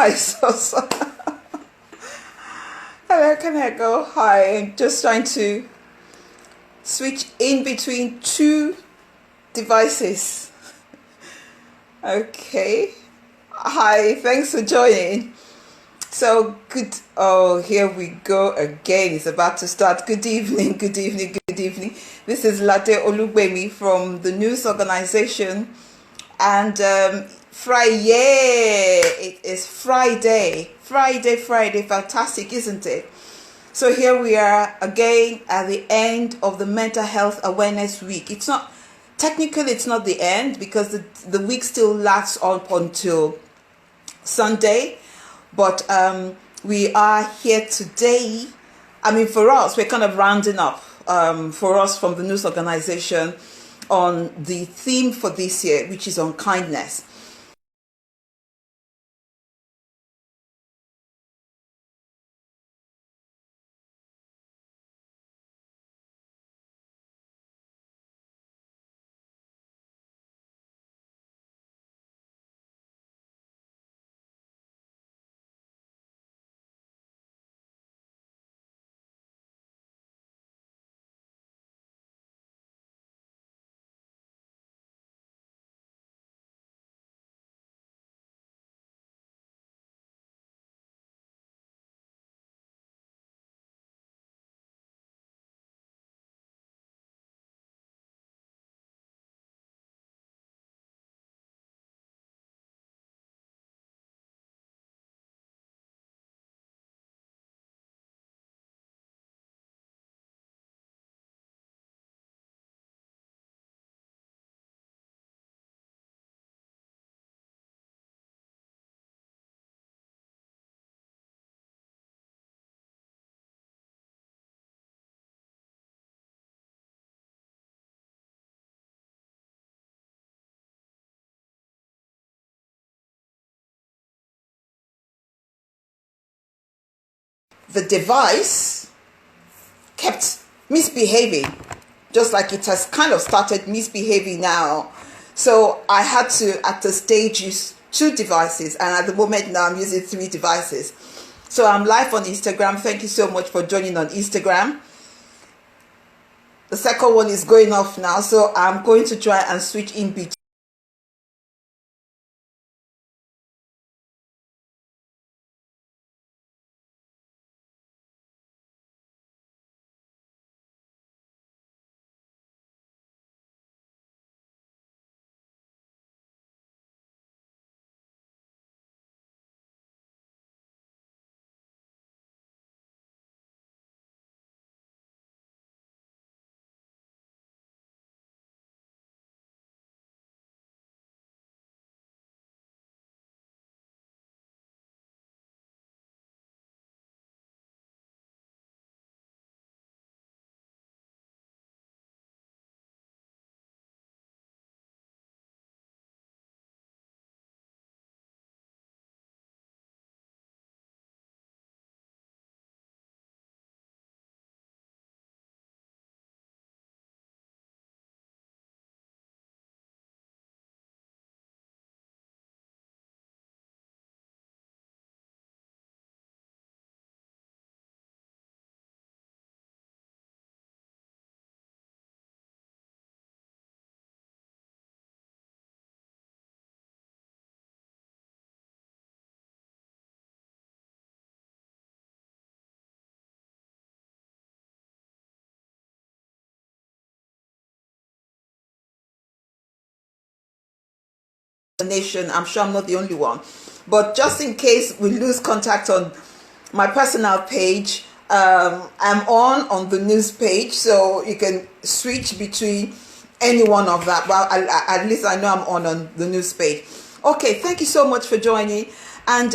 Hi, Sosa. Hello, can I go? Hi, I'm just trying to switch in between two devices. Okay. Hi, thanks for joining. So, good. Oh, here we go again. It's about to start. Good evening, good evening, good evening. This is Lade Olugbemi from the news organization. And Friday, it is Friday. Friday. Fantastic, isn't it? So here we are again at the end of the Mental Health Awareness Week. It's not, technically it's not the end because the week still lasts up until Sunday, but we are here today. I mean, for us, we're kind of rounding up for us from the news organization on the theme for this year, which is on kindness. The device kept misbehaving, just like it has kind of started misbehaving now. So I had to, at the stage, use two devices, and at the moment now I'm using three devices. So I'm live on Instagram. Thank you so much for joining on Instagram. The second one is going off now, so I'm going to try and switch in between the nation. I'm sure I'm not the only one, but just in case we lose contact on my personal page, I'm on the news page, so you can switch between any one of that. Well, at least I know I'm on the news page. Okay, thank you so much for joining, and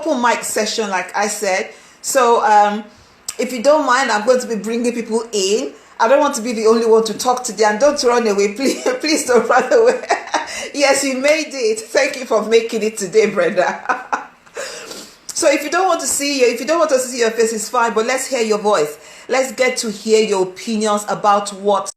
open mic session, like I said. So if you don't mind, I'm going to be bringing people in. I don't want to be the only one to talk today, and don't run away, please. Please don't run away. Yes, you made it. Thank you for making it today, Brenda. So if you don't want to see you, if you don't want us to see your face, it's fine. But let's hear your voice. Let's get to hear your opinions about what.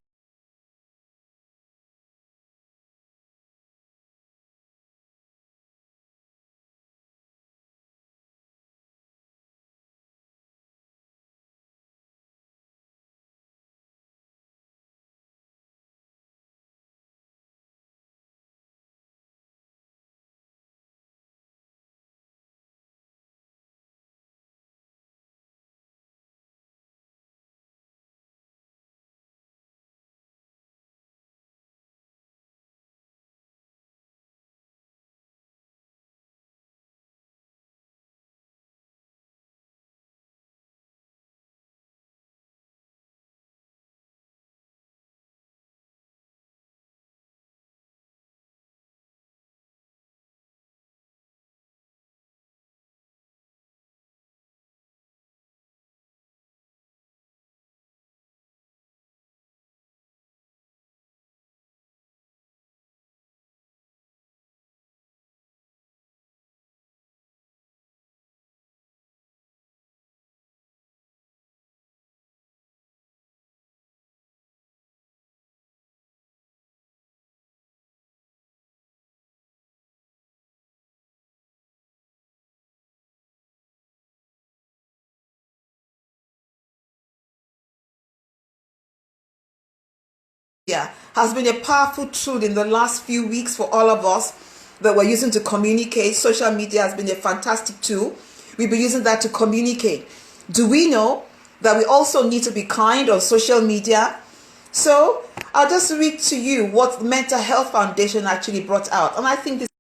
Yeah, has been a powerful tool in the last few weeks for all of us that we're using to communicate. Social media has been a fantastic tool. We've been using that to communicate. Do we know that we also need to be kind on social media? So I'll just read to you what the Mental Health Foundation actually brought out. And I think this.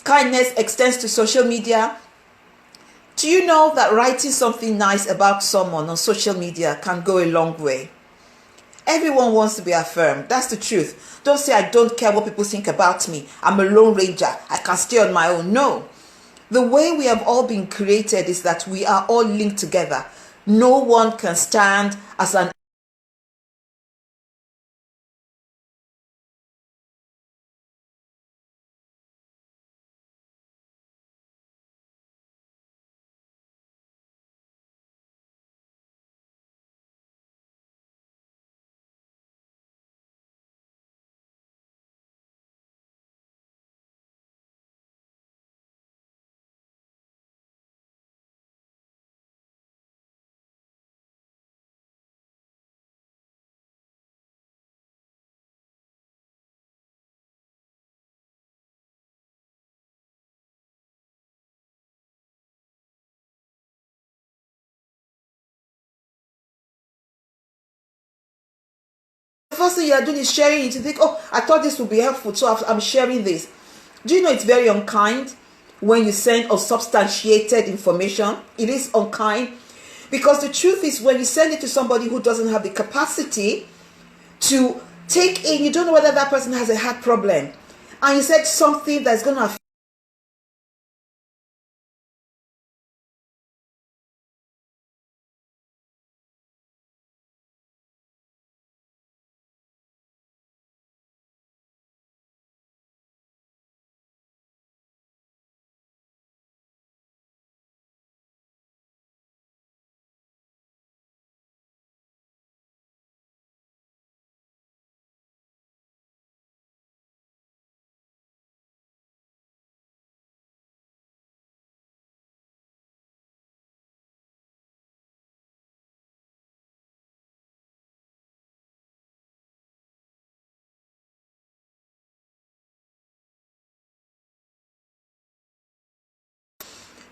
Kindness extends to social media. Do you know that writing something nice about someone on social media can go a long way? Everyone wants to be affirmed. That's the truth. Don't say, I don't care what people think about me. I'm a lone ranger. I can stay on my own. No. The way we have all been created is that we are all linked together. No one can stand as an. The first thing you are doing is sharing it. You think, oh, I thought this would be helpful, so I'm sharing this. Do you know it's very unkind when you send unsubstantiated information? It is unkind because the truth is when you send it to somebody who doesn't have the capacity to take in, you don't know whether that person has a heart problem, and you said something that's going to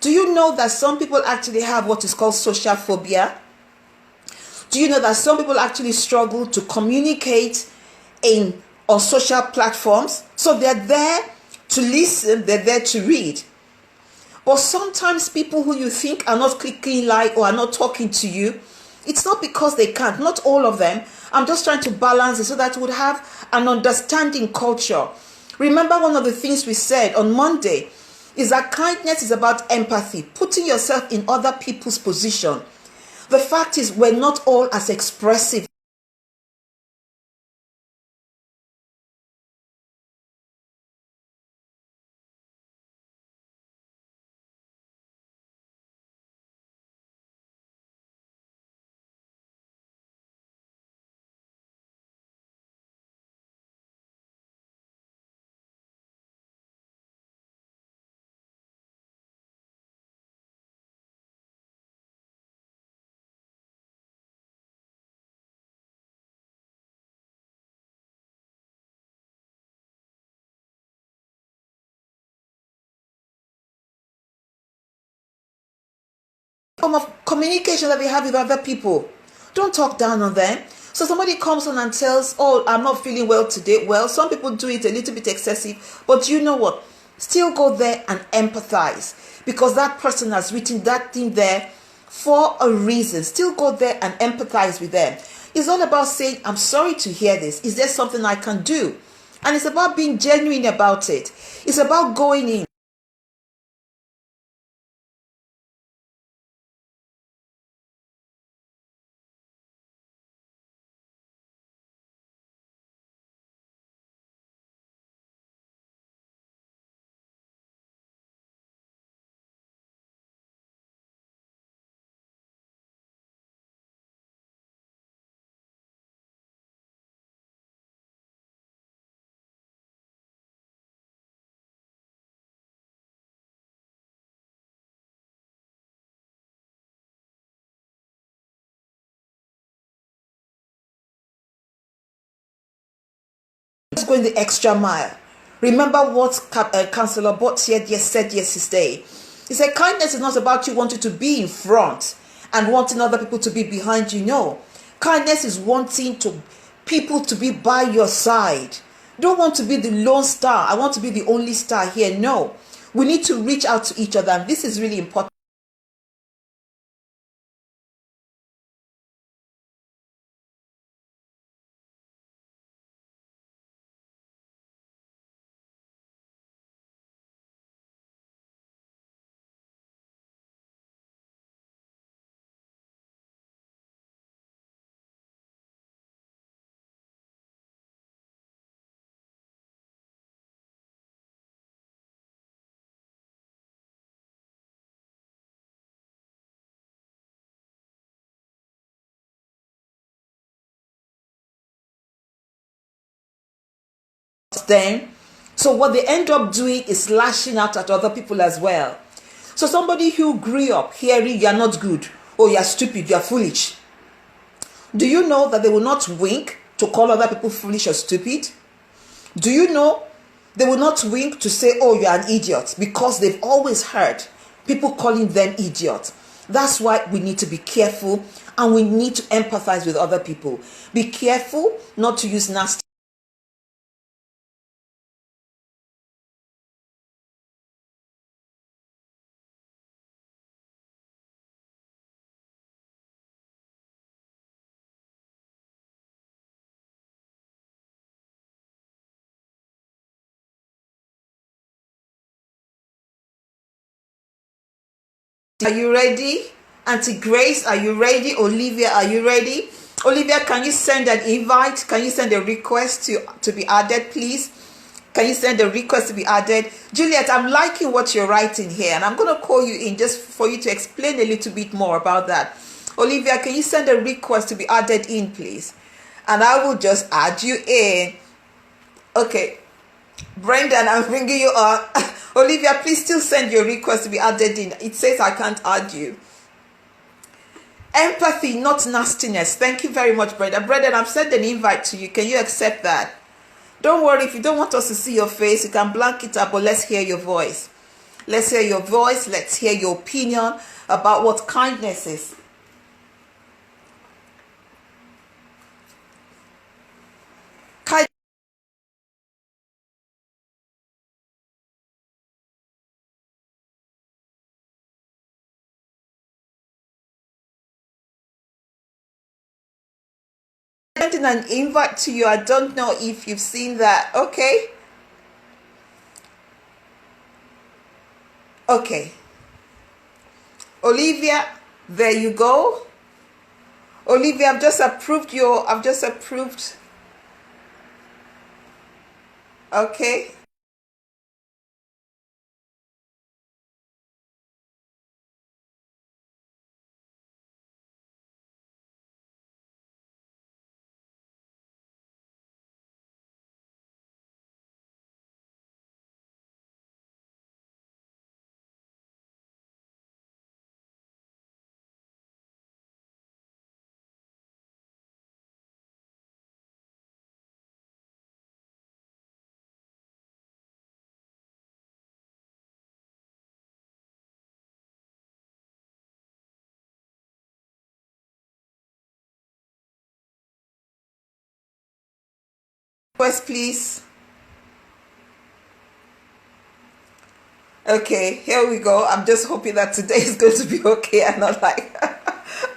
Do you know that some people actually have what is called social phobia? Do you know that some people actually struggle to communicate on social platforms? So they're there to listen, they're there to read. But sometimes people who you think are not clicking like or are not talking to you, it's not because they can't. Not all of them. I'm just trying to balance it so that we would have an understanding culture. Remember, one of the things we said on Monday is that kindness is about empathy, putting yourself in other people's position. The fact is, we're not all as expressive. Form of communication that they have with other people. Don't talk down on them. So somebody comes on and tells, oh, I'm not feeling well today. Well, some people do it a little bit excessive, but you know what? Still go there and empathize, because that person has written that thing there for a reason. Still go there and empathize with them. It's all about saying, I'm sorry to hear this. Is there something I can do? And it's about being genuine about it. It's about going in. Going the extra mile. Remember what Councillor Bott said yesterday. He said kindness is not about you wanting to be in front and wanting other people to be behind you. No, kindness is wanting people to be by your side. Don't want to be the lone star. I want to be the only star here. No, we need to reach out to each other, and this is really important. Then, so what they end up doing is lashing out at other people as well. So somebody who grew up hearing you're not good, or you're stupid, you're foolish, do you know that they will not wink to call other people foolish or stupid? Do you know they will not wink to say, oh, you're an idiot, because they've always heard people calling them idiot. That's why we need to be careful, and we need to empathize with other people. Be careful not to use nasty. Are you ready? Auntie Grace, are you ready? Olivia, are you ready? Olivia, can you send an invite? Can you send a request to be added, please? Can you send a request to be added? Juliet, I'm liking what you're writing here, and I'm going to call you in just for you to explain a little bit more about that. Olivia, can you send a request to be added in, please? And I will just add you in. Okay. Brendan, I'm bringing you up. Olivia, please still send your request to be added in. It says I can't add you. Empathy, not nastiness. Thank you very much, Brendan. Brendan, I've sent an invite to you. Can you accept that? Don't worry, if you don't want us to see your face, you can blank it up, but let's hear your voice. Let's hear your voice. Let's hear your opinion about what kindness is. Sending an invite to you. I don't know if you've seen that. Okay. Okay. Olivia, there you go. Olivia, I've just approved. Okay. Request, please. Okay, here we go. I'm just hoping that today is going to be okay and not like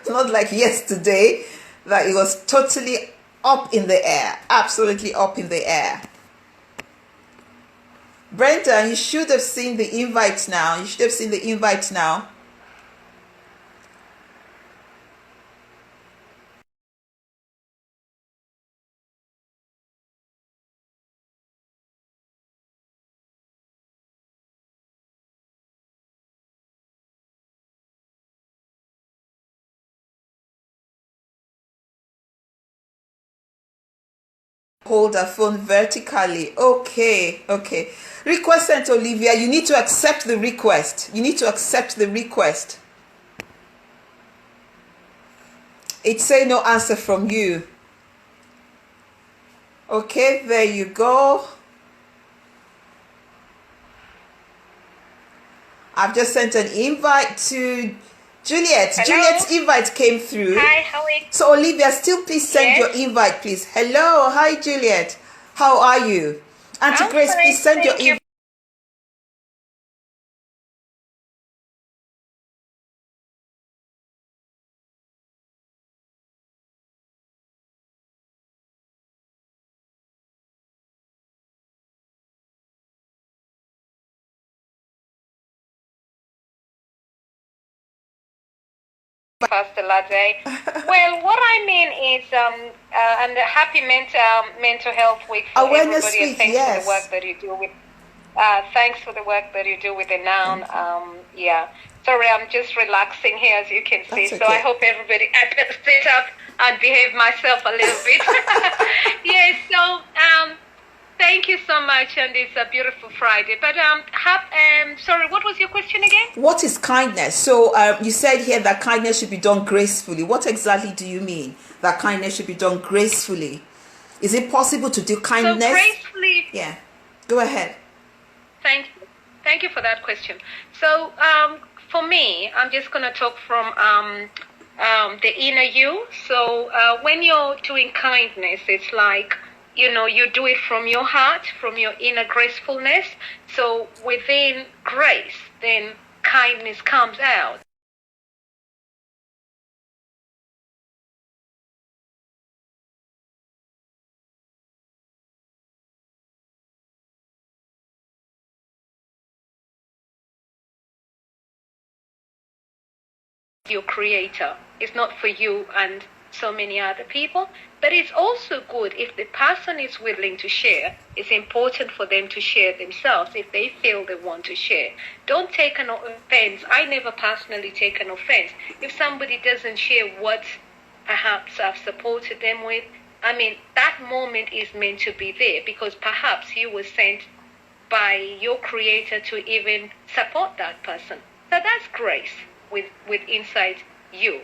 not like yesterday, that it was totally up in the air, absolutely up in the air. Brenda, you should have seen the invite now. You should have seen the invite now. Hold her phone vertically. Okay. Request sent, Olivia. You need to accept the request. It's saying no answer from you. Okay, there you go. I've just sent an invite to Juliet. Hello? Juliet's invite came through. Hi, how are you? So Olivia, still please send your invite, please. Hello, hi Juliet. How are you? Auntie Grace, fine, please send your thank you. invite. Pastor Lade. Well, what I mean is, and a happy mental health week for Awareness everybody. week, And thanks yes. for the work that you do with. Thanks for the work that you do with the noun. Yeah. Sorry, I'm just relaxing here, as you can see. That's So I okay. hope everybody. I better sit up and behave myself a little bit. Yes. So thank you so much, and it's a beautiful Friday. But sorry, what was your question again? What is kindness? So you said here that kindness should be done gracefully. What exactly do you mean that kindness should be done gracefully? Is it possible to do kindness? So gracefully. Yeah. Go ahead. Thank you for that question. So for me, I'm just going to talk from the inner you. So when you're doing kindness, it's like, you do it from your heart, from your inner gracefulness. So within grace, then kindness comes out. Your creator. It's not for you and so many other people, but it's also good if the person is willing to share. It's important for them to share themselves if they feel they want to share. Don't take an offense. I never personally take an offense if somebody doesn't share what perhaps I've supported them with. I mean, that moment is meant to be there because perhaps you were sent by your creator to even support that person. So that's grace with inside you.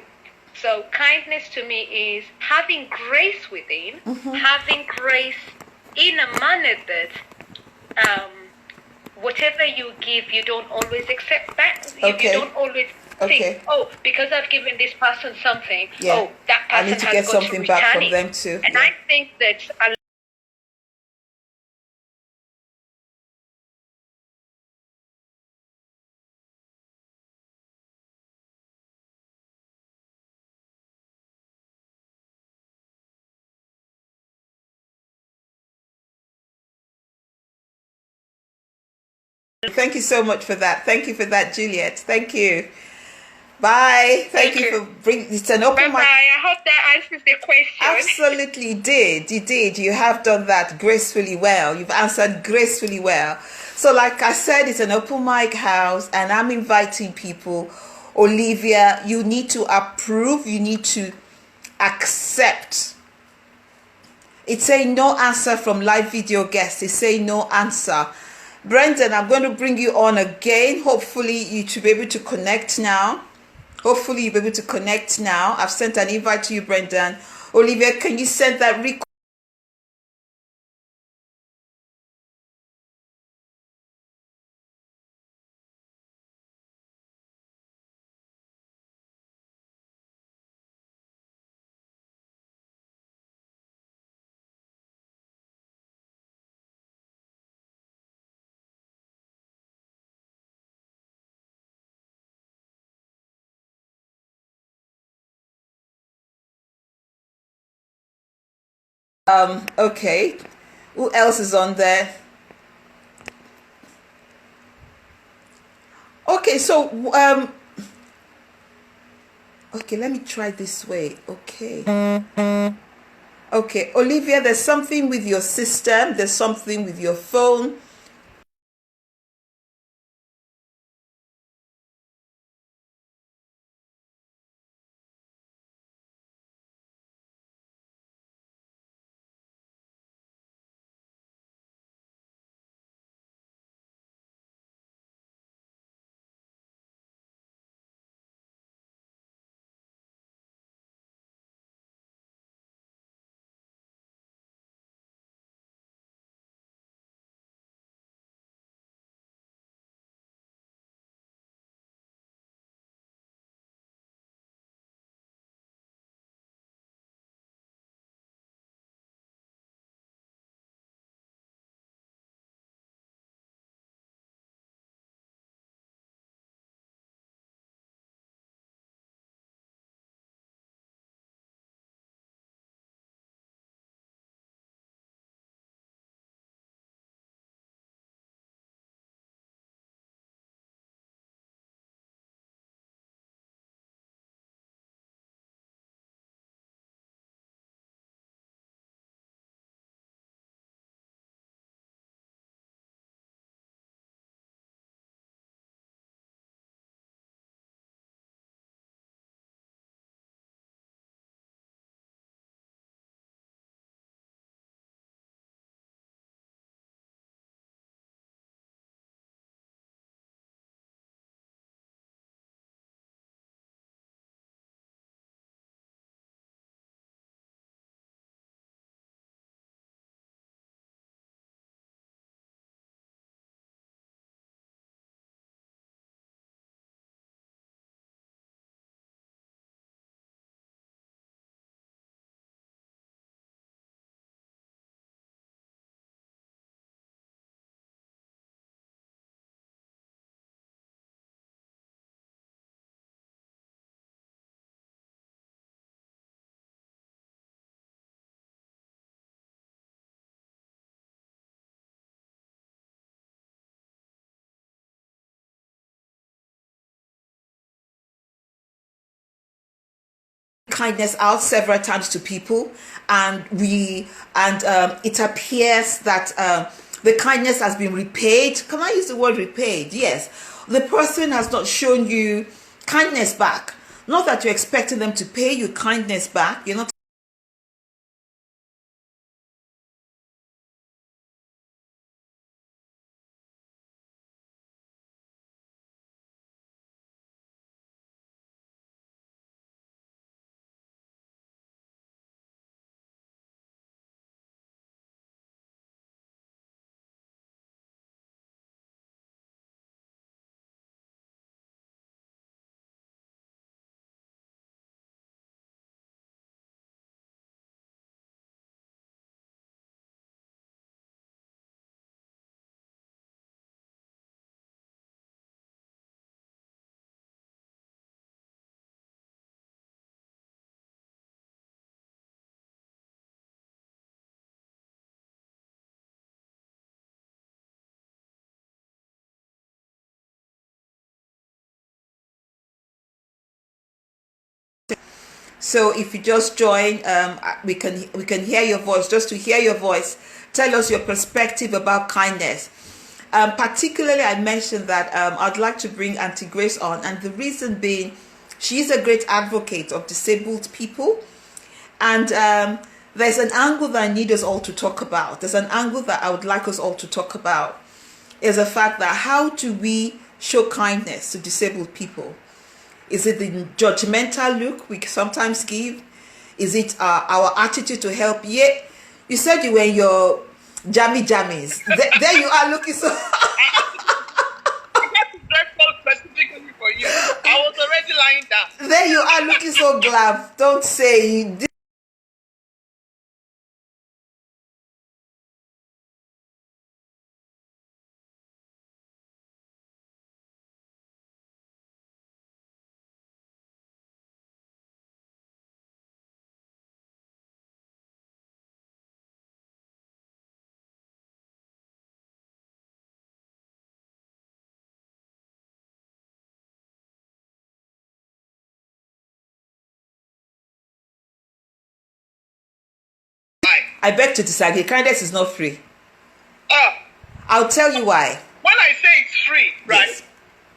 So kindness to me is having grace within, having grace in a manner that whatever you give, you don't always accept that. Okay. You don't always Okay. think, oh, because I've given this person something, Yeah. oh, that I person need to has get got something to back return from it. them too. And Yeah. I think that a Thank you so much for that. Thank you for that, Juliet. Thank you. Bye. Thank you for bringing. It's an open mic. Bye-bye. I hope that answers the question. Absolutely did. You did. You have done that gracefully well. You've answered gracefully well. So, like I said, it's an open mic house, and I'm inviting people. Olivia, you need to approve. You need to accept. It's saying no answer from live video guests. It's saying no answer. Brendan, I'm going to bring you on again. Hopefully, you should be able to connect now. Hopefully, you'll be able to connect now. I've sent an invite to you, Brendan. Olivia, can you send that request? Okay. Who else is on there? Okay, so okay, let me try this way. Okay. Okay, Olivia, there's something with your system, there's something with your phone. Kindness out several times to people, and it appears that the kindness has been repaid. Can I use the word repaid? Yes, the person has not shown you kindness back. Not that you're expecting them to pay you kindness back. You're not So if you just join, we can hear your voice. Just to hear your voice, tell us your perspective about kindness. Particularly, I mentioned that I'd like to bring Auntie Grace on, and the reason being, she is a great advocate of disabled people, and there's an angle that I need us all to talk about. There's an angle that I would like us all to talk about, is the fact that how do we show kindness to disabled people? Is it the judgmental look we sometimes give? Is it our attitude to help? Yeah, you said you were in your jammies. There you are looking so... I got to dress so specifically for you. I was already lying down. There you are looking so glam. Don't say you did. I beg to disagree. Kindness is not free. I'll tell you why. When I say it's free, right? Yes.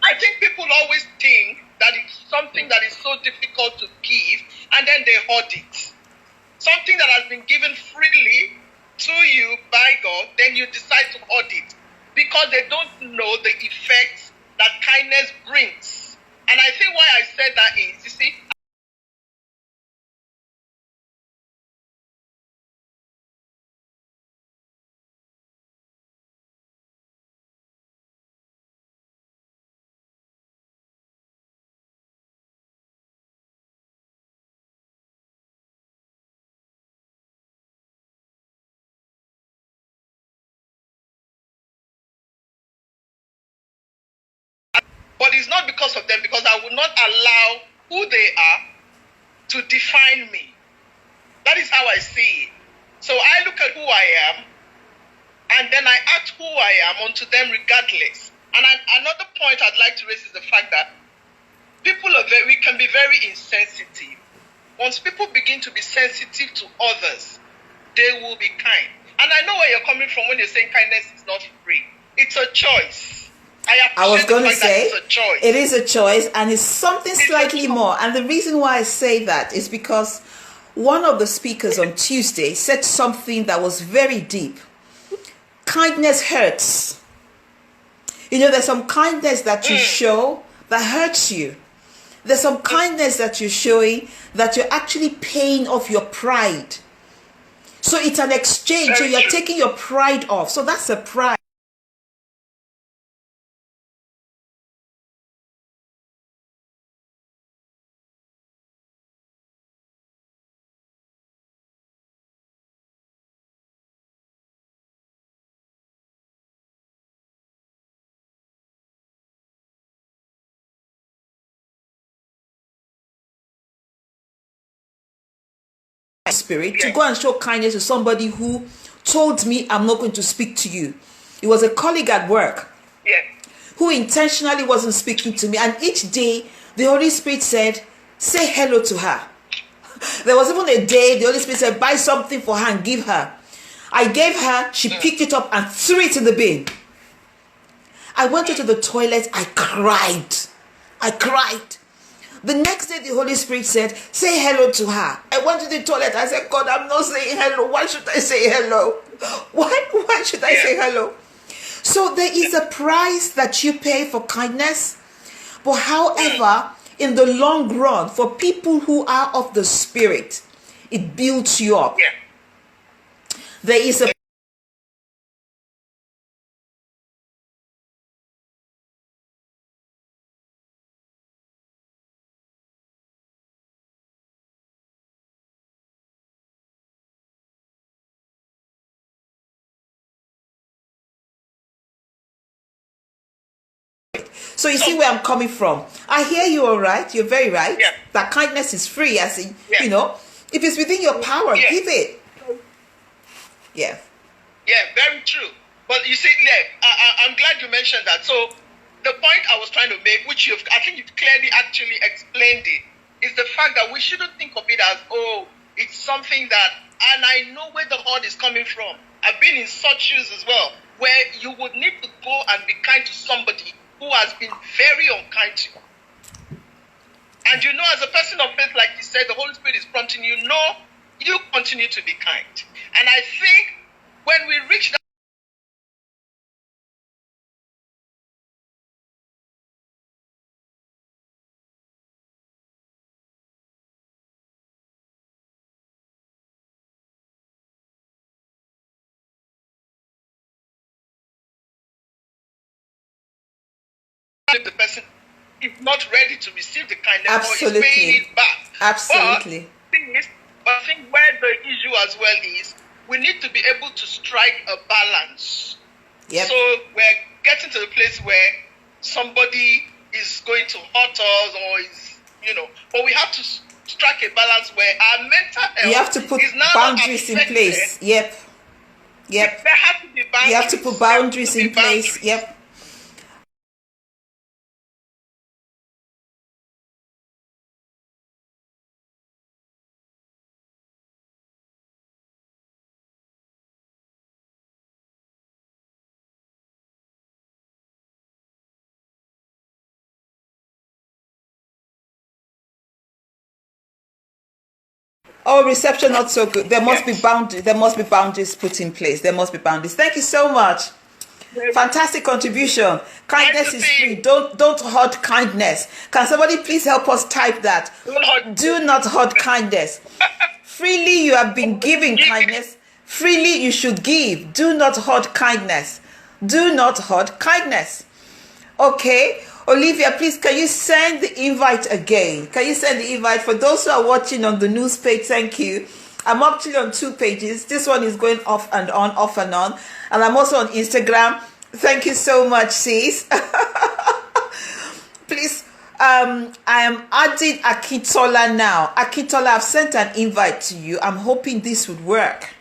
I think people always think that it's something that is so difficult to give, and then they hoard it. Something that has been given freely to you by God, then you decide to hoard it because they don't know the effects that kindness brings. And I think why I said that is, you see, but it's not because of them, because I will not allow who they are to define me. That is how I see it. So I look at who I am, and then I act who I am unto them regardless. And another point I'd like to raise is the fact that we can be very insensitive. Once people begin to be sensitive to others, they will be kind. And I know where you're coming from when you're saying kindness is not free. It's a choice. I was going to say it's a choice. It is a choice, and it's something slightly more. And the reason why I say that is because one of the speakers on Tuesday said something that was very deep. Kindness hurts. You know, there's some kindness that you show that hurts you. There's some kindness that you're showing that you're actually paying off your pride. So it's an exchange. So you're taking your pride off. So that's a pride. Spirit to go and show kindness to somebody who told me I'm not going to speak to you. It was a colleague at work who intentionally wasn't speaking to me, and each day the Holy Spirit said, say hello to her. There was even a day the Holy Spirit said, buy something for her and give her. I gave her, she picked it up and threw it in the bin. I went into the toilet, I cried. The next day, the Holy Spirit said, say hello to her. I went to the toilet. I said, God, I'm not saying hello. Why should I say hello? Why should I say hello? So there is a price that you pay for kindness. But however, in the long run, for people who are of the Spirit, it builds you up. There is a So you see where I'm coming from. I hear you, all right. You're very right. That kindness is free. As in, you know, if it's within your power, give it. Yeah, very true. But you see, I'm glad you mentioned that. So the point I was trying to make, which I think you've clearly actually explained it, is the fact that we shouldn't think of it as, oh, it's something that, and I know where the hurt is coming from. I've been in such shoes as well, where you would need to go and be kind to somebody who has been very unkind to you. And you know, as a person of faith, like you said, the Holy Spirit is prompting you, no, you continue to be kind. And I think when we reach that, the person is not ready to receive the kindness Absolutely. or is paying it back. Absolutely. But I think where the issue as well is, we need to be able to strike a balance. Yep. So we're getting to the place where somebody is going to hurt us or is, but we have to strike a balance where our mental health You have to put is now boundaries in affected. place. Yep. There have to be boundaries. You have to put boundaries There have in to be place. boundaries. Yep. Oh, reception not so good. There must be boundaries. There must be boundaries put in place. There must be boundaries. Thank you so much. Fantastic contribution. Kindness is free. Don't hoard kindness. Can somebody please help us type that? Do not hoard kindness. Freely you have been giving kindness. Freely you should give. Do not hoard kindness. Do not hoard kindness. Okay. Olivia, please, can you send the invite again? Can you send the invite for those who are watching on the news page? Thank you. I'm actually on 2 pages. This one is going off and on, off and on. And I'm also on Instagram. Thank you so much, sis. Please, I am adding Akitola now. Akitola, I've sent an invite to you. I'm hoping this would work.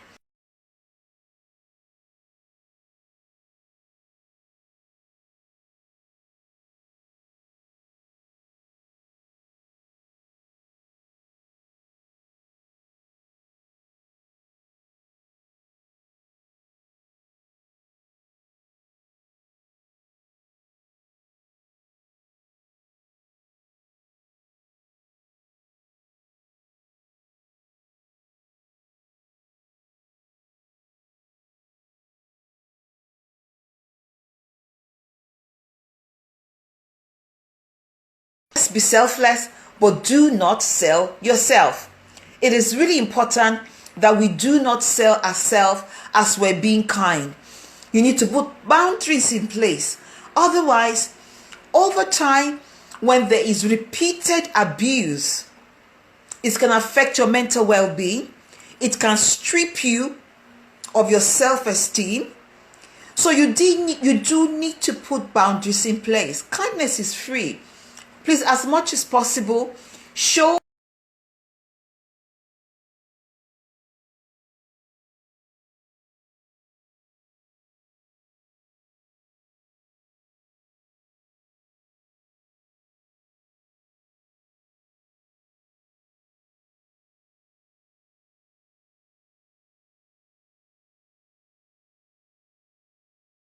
Be selfless, but do not sell yourself. It is really important that we do not sell ourselves as we're being kind. You need to put boundaries in place. Otherwise, over time, when there is repeated abuse, it's going to affect your mental well-being. It can strip you of your self-esteem. So you do need to put boundaries in place. Kindness is free. Please, as much as possible, show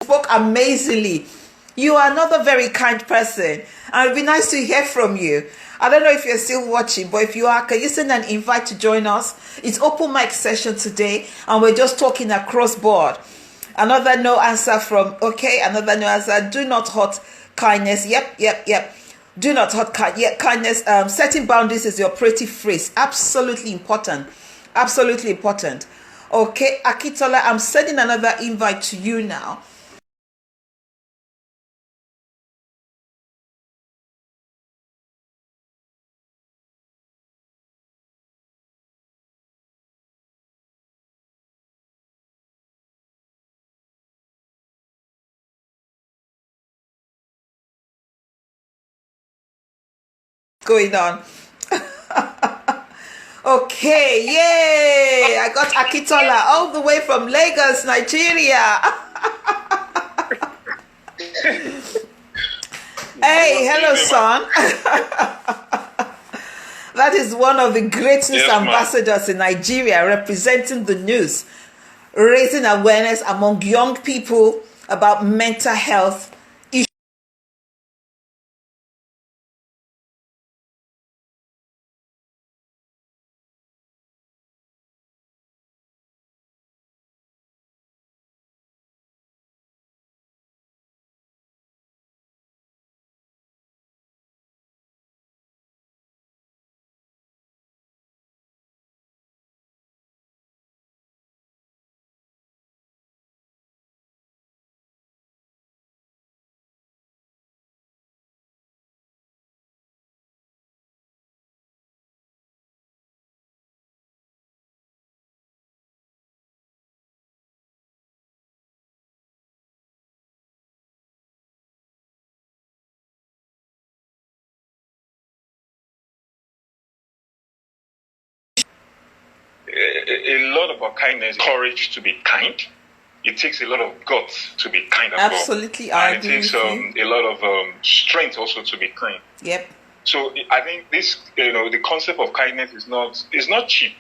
spoke amazingly. You are another very kind person, and it'd be nice to hear from you. I don't know if you're still watching, but if you are, can you send an invite to join us? It's open mic session today, and we're just talking across board. Another no answer from, okay, another no answer. Do not hurt kindness. Yep. Do not hurt kindness. Setting boundaries is the operative phrase. Absolutely important. Absolutely important. Okay, Akitola, I'm sending another invite to you now. Going on. Okay, yay! I got Akitola all the way from Lagos, Nigeria. Hey, hello, son. That is one of the greatest Yes, ma'am. ambassadors in Nigeria, representing the news, raising awareness among young people about mental health issues. A lot about kindness, courage to be kind. It takes a lot of guts to be kind as Absolutely, well. I And it agree takes with you. a lot of strength also to be kind. Yep. So I think this, the concept of kindness is not cheap.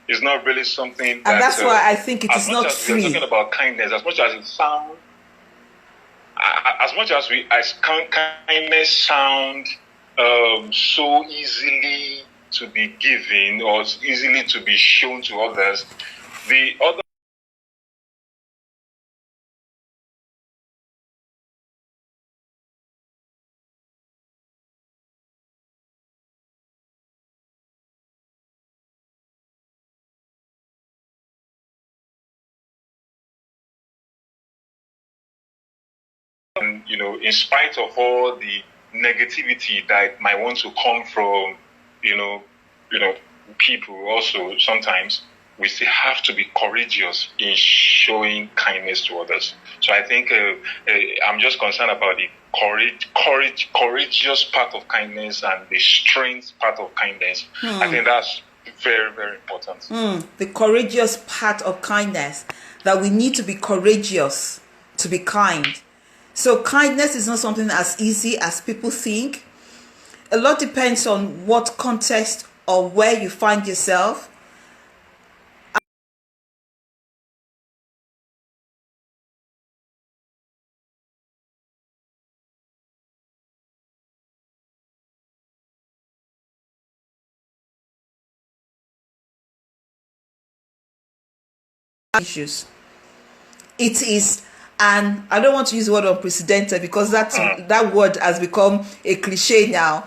It's not really something that, And that's why I think it as is much not as we are free. talking about kindness, as much as it sounds, as much as kindness sound so easily to be given or easily to be shown to others, the other in spite of all the negativity that might want to come from, people also sometimes, we still have to be courageous in showing kindness to others. So I think I'm just concerned about the courageous part of kindness and the strength part of kindness. I think that's very, very important. The courageous part of kindness, that we need to be courageous to be kind. So kindness is not something as easy as people think. A lot depends on what context or where you find yourself. Issues. It is, and I don't want to use the word unprecedented because that word has become a cliche now.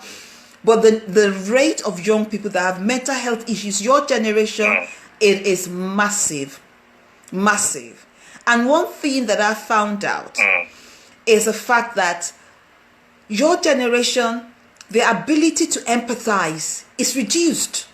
But the rate of young people that have mental health issues, your generation, it is massive. Massive. And one thing that I found out is the fact that your generation, the ability to empathize is reduced.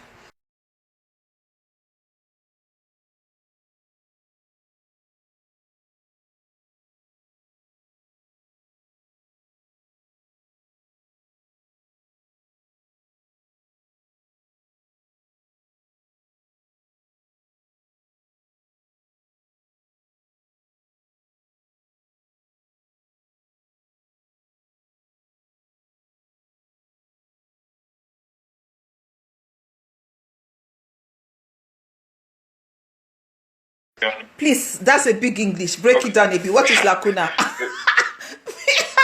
Please, that's a big English. Break it down a bit. What is lacuna? I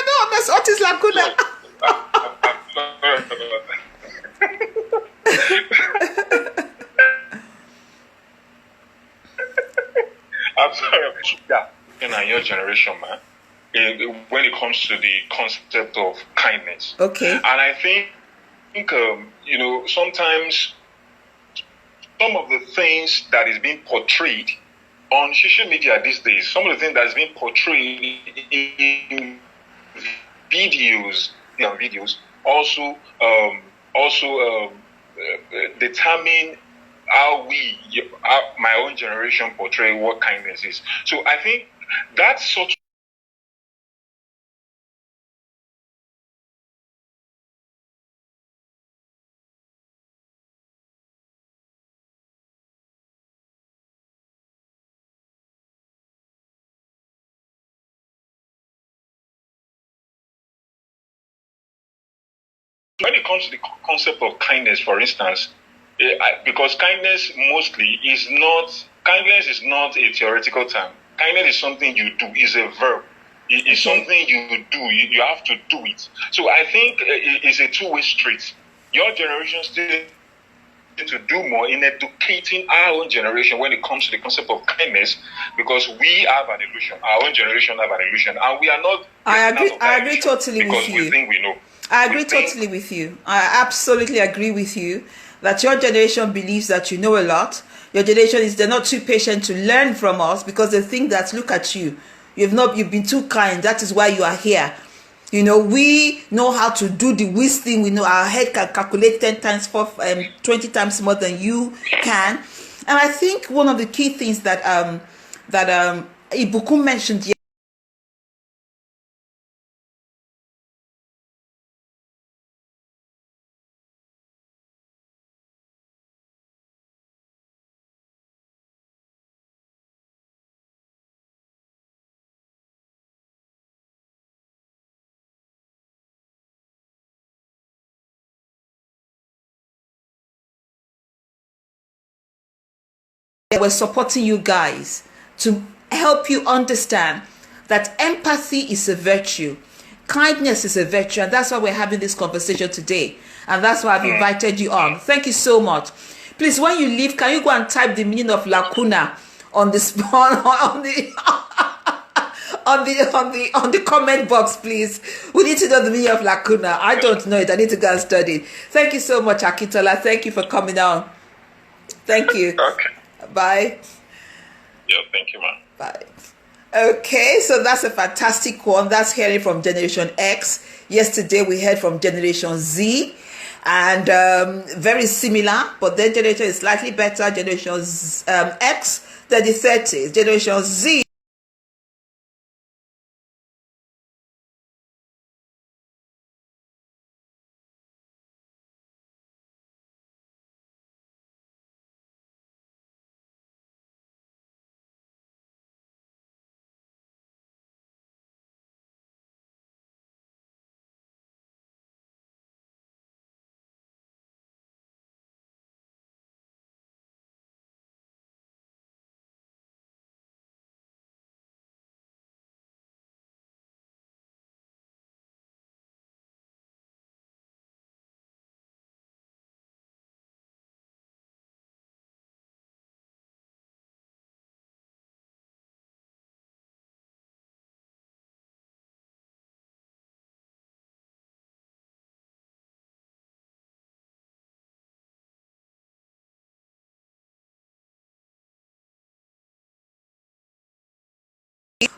don't understand. What is lacuna? I'm sorry. Yeah, in your generation, man, when it comes to the concept of kindness. Okay. And I think sometimes some of the things that is being portrayed on social media these days, some of the things that is being portrayed in videos, also determine how my own generation portray what kindness is. So I think that's sort when it comes to the concept of kindness, for instance, because kindness is not a theoretical term. Kindness is something you do, is a verb. It's something you do. You have to do it. So I think it's a two-way street. Your generation still need to do more in educating our own generation when it comes to the concept of kindness, because we have an illusion. Our own generation have an illusion, and we are not. I agree totally with you. Because we think we know. I agree totally with you. I absolutely agree with you that your generation believes that you know a lot. Your generation they're not too patient to learn from us because they think that, look at you. You've been too kind. That is why you are here. We know how to do the whiz thing. We know our head can calculate 10 times 20 times more than you can. And I think one of the key things that Ibukun mentioned here, we're supporting you guys to help you understand that empathy is a virtue, kindness is a virtue, and that's why we're having this conversation today, and that's why I've invited you on. Thank you so much. Please, when you leave, can you go and type the meaning of lacuna on the on the comment box, please? We need to know the meaning of lacuna. I don't know it. I need to go and study it. Thank you so much, Akintola. Thank you for coming on. Thank you. Okay. Bye. Yeah, thank you, man. Bye. Okay, so that's a fantastic one. That's hearing from Generation X. Yesterday we heard from Generation Z, and very similar, but their generation is slightly better. Generation X, the 30s. Generation Z.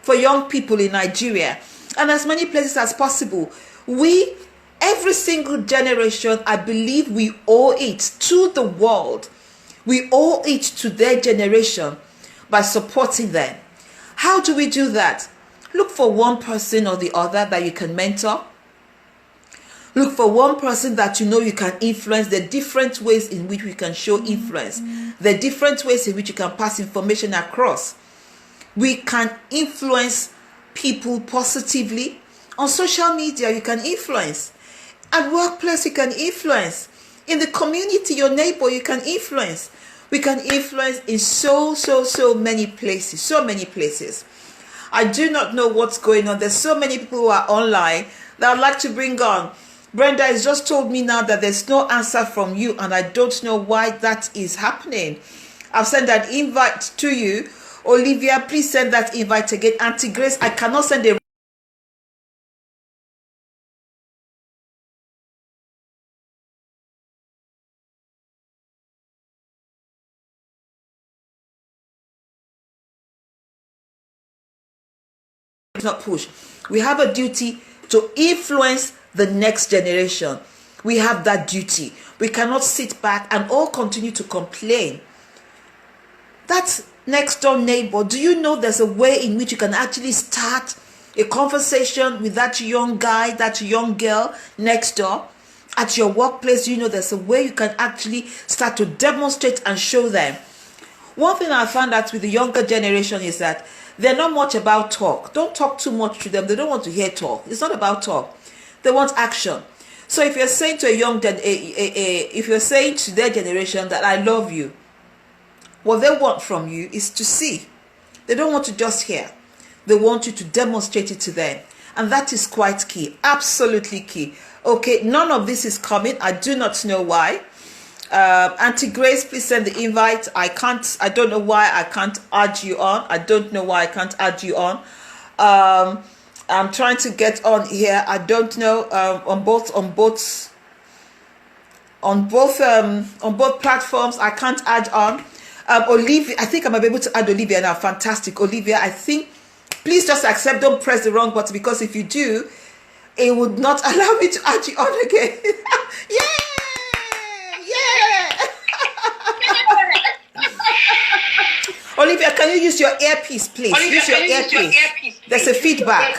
For young people in Nigeria and as many places as possible. Every single generation, I believe we owe it to the world. We owe it to their generation by supporting them. How do we do that? Look for one person or the other that you can mentor. Look for one person that you can influence. The different ways in which we can show influence. The different ways in which you can pass information across. We can influence people positively. On social media, you can influence. At workplace, you can influence. In the community, your neighbor, you can influence. We can influence in so many places. So many places. I do not know what's going on. There's so many people who are online that I'd like to bring on. Brenda has just told me now that there's no answer from you, and I don't know why that is happening. I've sent an invite to you. Olivia, please send that invite again. Auntie Grace, I cannot send a not push. We have a duty to influence the next generation. We have that duty. We cannot sit back and all continue to complain. That's next door neighbor. Do you know there's a way in which you can actually start a conversation with that young guy, that young girl next door? At your workplace, there's a way you can actually start to demonstrate and show them. One thing I found out with the younger generation is that they're not much about talk. Don't talk too much to them. They don't want to hear talk. It's not about talk. They want action. So if you're saying to if you're saying to their generation that I love you, what they want from you is to see. They don't want to just hear. They want you to demonstrate it to them. And that is quite key. Absolutely key. Okay, none of this is coming. I do not know why. Auntie Grace, please send the invite. I don't know why I can't add you on. I don't know why I can't add you on. I'm trying to get on here. I don't know, on both platforms. I can't add on. Olivia, I think I'm able to add Olivia now. Fantastic. Olivia, I think, please just accept. Don't press the wrong button, because if you do, it would not allow me to add you on again. Yeah! Olivia, can you use your earpiece, please? Olivia, use your earpiece. There's a feedback.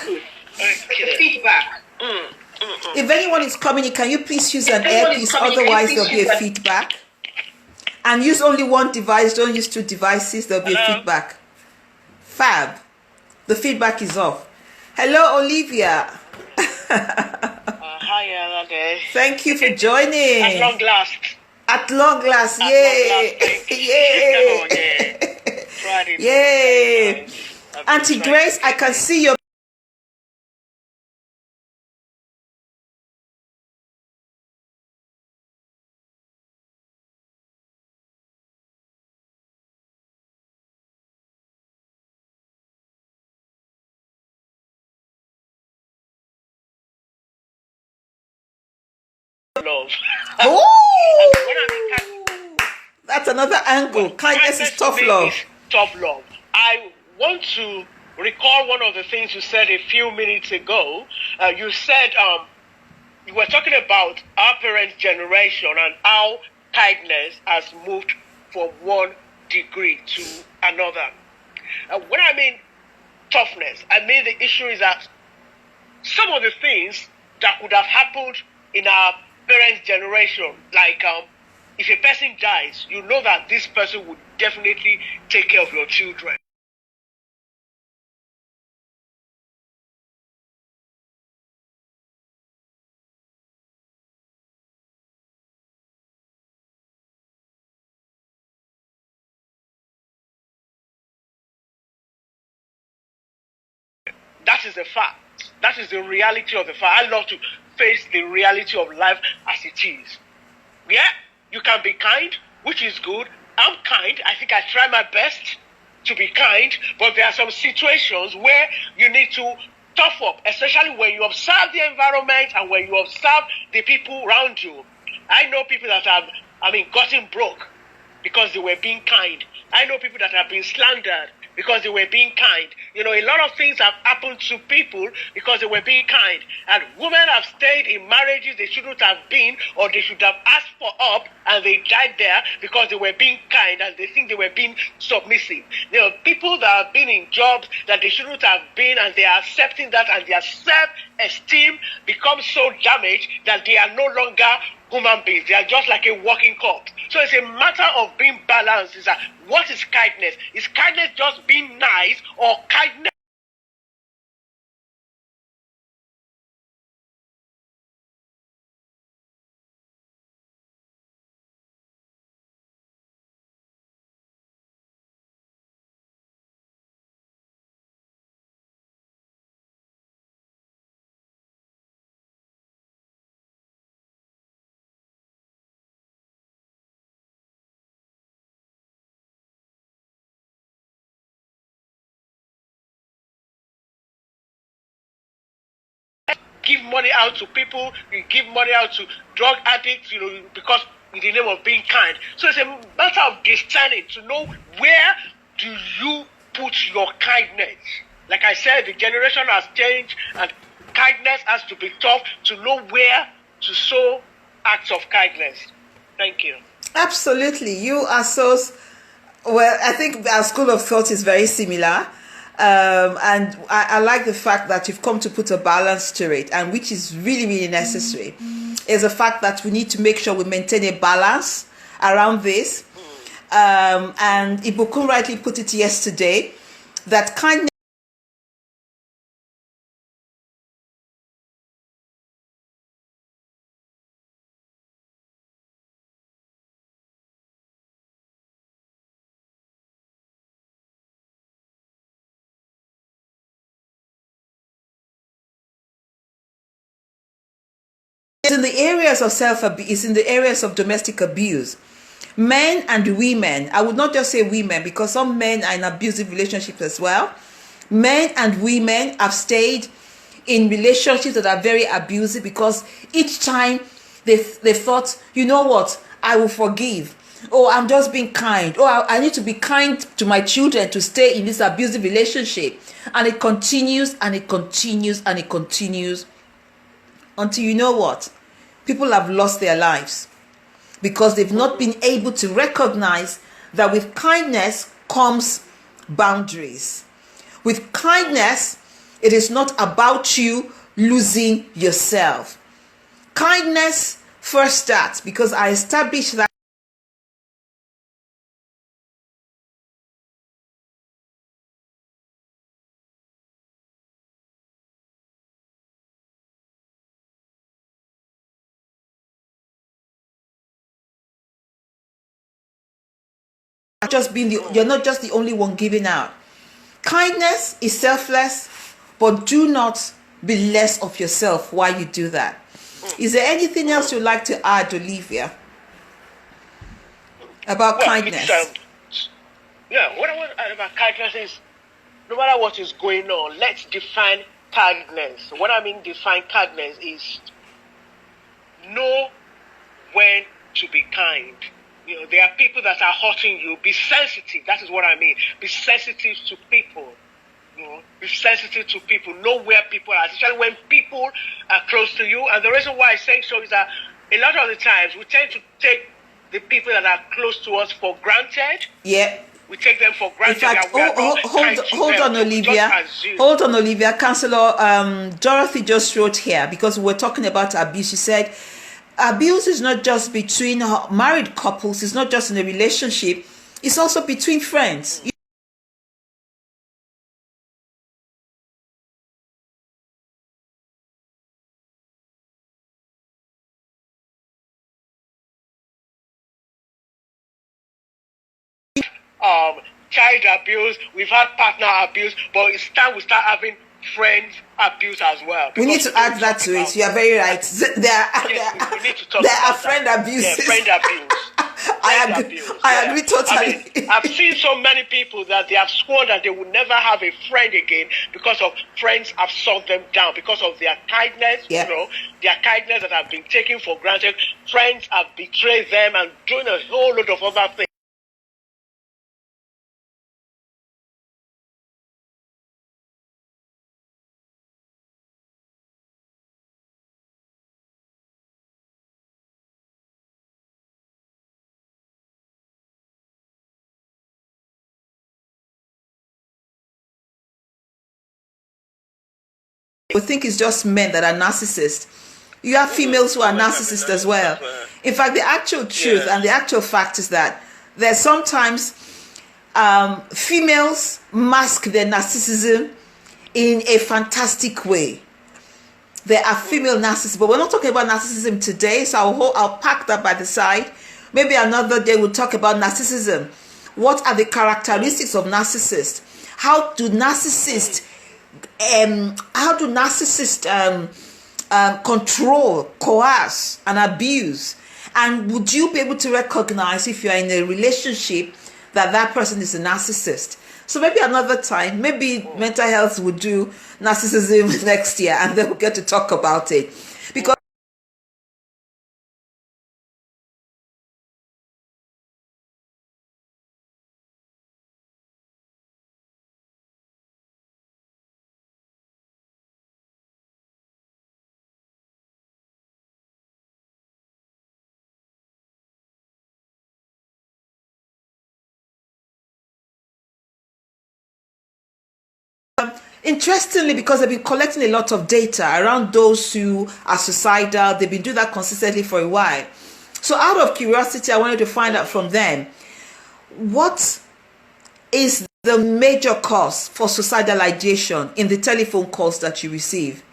If anyone is coming in, can you please use an earpiece? Otherwise, there'll be a feedback. And use only one device. Don't use two devices. There'll be a feedback. Fab. The feedback is off. Hello, Olivia. Hi, Alade. Thank you for joining. At long last. At long last. Yay. Yay. Yay. Auntie Grace, I can see your love. That's another angle. Kindness is tough love. Tough love. I want to recall one of the things you said a few minutes ago. You said you were talking about our parents' generation and how kindness has moved from one degree to another. When I mean toughness, I mean the issue is that some of the things that could have happened in our parents' generation, like if a person dies, you know that this person would definitely take care of your children. That is the fact. That is the reality of the fact. I love to face the reality of life as it is. Yeah, you can be kind, which is good. I'm kind. I think I try my best to be kind, but there are some situations where you need to tough up, especially when you observe the environment and when you observe the people around you. I know people that have, gotten broke because they were being kind. I know people that have been slandered because they were being kind. You know, a lot of things have happened to people because they were being kind. And women have stayed in marriages they shouldn't have been, or they should have asked for help, and they died there because they were being kind and they think they were being submissive. There are people that have been in jobs that they shouldn't have been, and they are accepting that, and their self-esteem becomes so damaged that they are no longer human beings. They are just like a walking corpse. So it's a matter of being balanced. Is that what is kindness? Is kindness just being nice, or kindness? Give money out to people, you give money out to drug addicts, because in the name of being kind. So it's a matter of discerning to know where do you put your kindness. Like I said, the generation has changed and kindness has to be taught to know where to sow acts of kindness. Thank you. Absolutely. You are so, well, I think our school of thought is very similar. And I like the fact that you've come to put a balance to it, and which is really, really necessary, is the fact that we need to make sure we maintain a balance around this. And Ibukun rightly put it yesterday, that kindness in the areas of self-abuse, it's in the areas of domestic abuse. Men and women, I would not just say women because some men are in abusive relationships as well. Men and women have stayed in relationships that are very abusive because each time they thought, you know what, I will forgive. Oh, I'm just being kind. Oh, I need to be kind to my children to stay in this abusive relationship. And it continues and it continues and it continues until you know what? People have lost their lives because they've not been able to recognize that with kindness comes boundaries. With kindness, it is not about you losing yourself. Kindness first starts because I established that you're not just the only one giving out. Kindness is selfless, but do not be less of yourself while you do that. Is there anything else you'd like to add, Olivia, about kindness? What I want to add about kindness is, no matter what is going on, let's define kindness. What I mean define kindness is know when to be kind. You know, there are people that are hurting you. Be sensitive. That is what I mean. Be sensitive to people. You know, be sensitive to people. Know where people are, especially when people are close to you. And the reason why I say so is that a lot of the times we tend to take the people that are close to us for granted. Yeah. We take them for granted. In fact, hold on, Olivia. Hold on, Olivia. Councillor Dorothy just wrote here because we're talking about abuse. She said, abuse is not just between married couples. It's not just in a relationship. It's also between friends. Child abuse, we've had partner abuse, but it's time we start having friends abuse as well. We need to add that to it. You are very right. We need to talk there about are friend abuse. Yeah, friend abuse. I agree totally. I mean, I've seen so many people that they have sworn that they will never have a friend again because of friends have shut them down because of their kindness. Yeah. You know, their kindness that have been taken for granted. Friends have betrayed them and doing a whole lot of other things. We think it's just men that are narcissists. You have females who are narcissists as well. In fact, the actual truth and the actual fact is that there's sometimes females mask their narcissism in a fantastic way. There are female narcissists, but we're not talking about narcissism today, so I'll pack that by the side. Maybe another day we'll talk about narcissism. What are the characteristics of narcissists? How do narcissists control, coerce, and abuse? And would you be able to recognize if you're in a relationship that person is a narcissist? So maybe another time, maybe mental health will do narcissism next year, and then we'll get to talk about it. Because interestingly, because they've been collecting a lot of data around those who are suicidal, they've been doing that consistently for a while. So out of curiosity, I wanted to find out from them, what is the major cause for suicidal ideation in the telephone calls that you receive?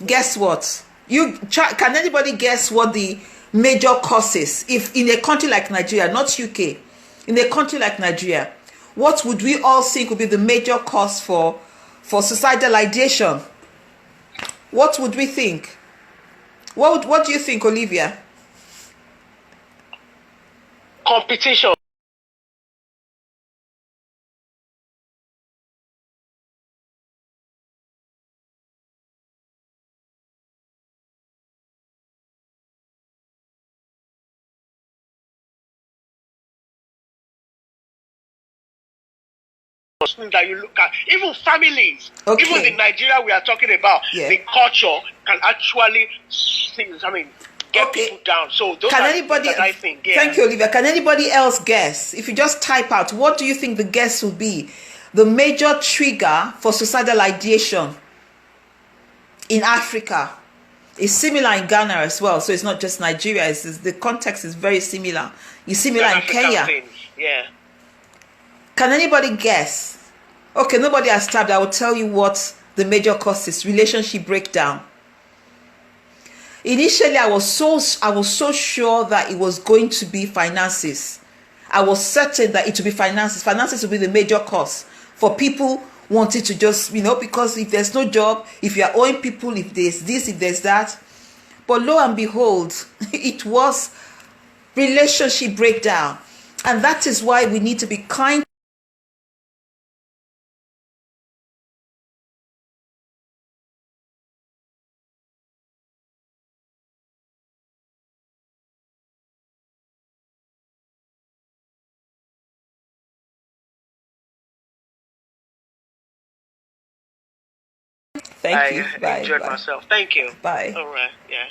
Guess what? Can anybody guess what the major cause is? If in a country like Nigeria, not UK, in a country like Nigeria, what would we all think would be the major cause for suicidal ideation? What would we think? What do you think, Olivia? Competition. That you look at, even families, Okay. even the Nigeria we are talking about, Yeah. the culture can actually, get Okay. people down. So those Can are anybody? things that I think. Yeah. Thank you, Olivia. Can anybody else guess? If you just type out, what do you think the guess will be? The major trigger for suicidal ideation in Africa is similar in Ghana as well. So it's not just Nigeria. The context is very similar. It's similar in African Kenya. things. Yeah. Can anybody guess? Okay, nobody has tapped. I will tell you what the major cause is: relationship breakdown. Initially, I was so sure that it was going to be finances. I was certain that it would be finances. Finances would be the major cause for people wanting to just, because if there's no job, if you are owing people, if there's this, if there's that. But lo and behold, it was relationship breakdown. And that is why we need to be kind. Thank you. I Bye. enjoyed Bye. myself. Thank you. Bye. All right. Yeah.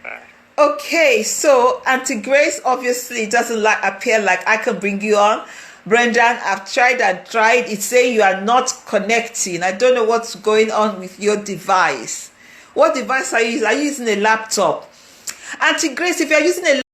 Bye. Okay, so Auntie Grace obviously doesn't appear like I can bring you on. Brendan, I've tried and tried. It's saying you are not connecting. I don't know what's going on with your device. What device are you using? Are you using a laptop? Auntie Grace, if you're using a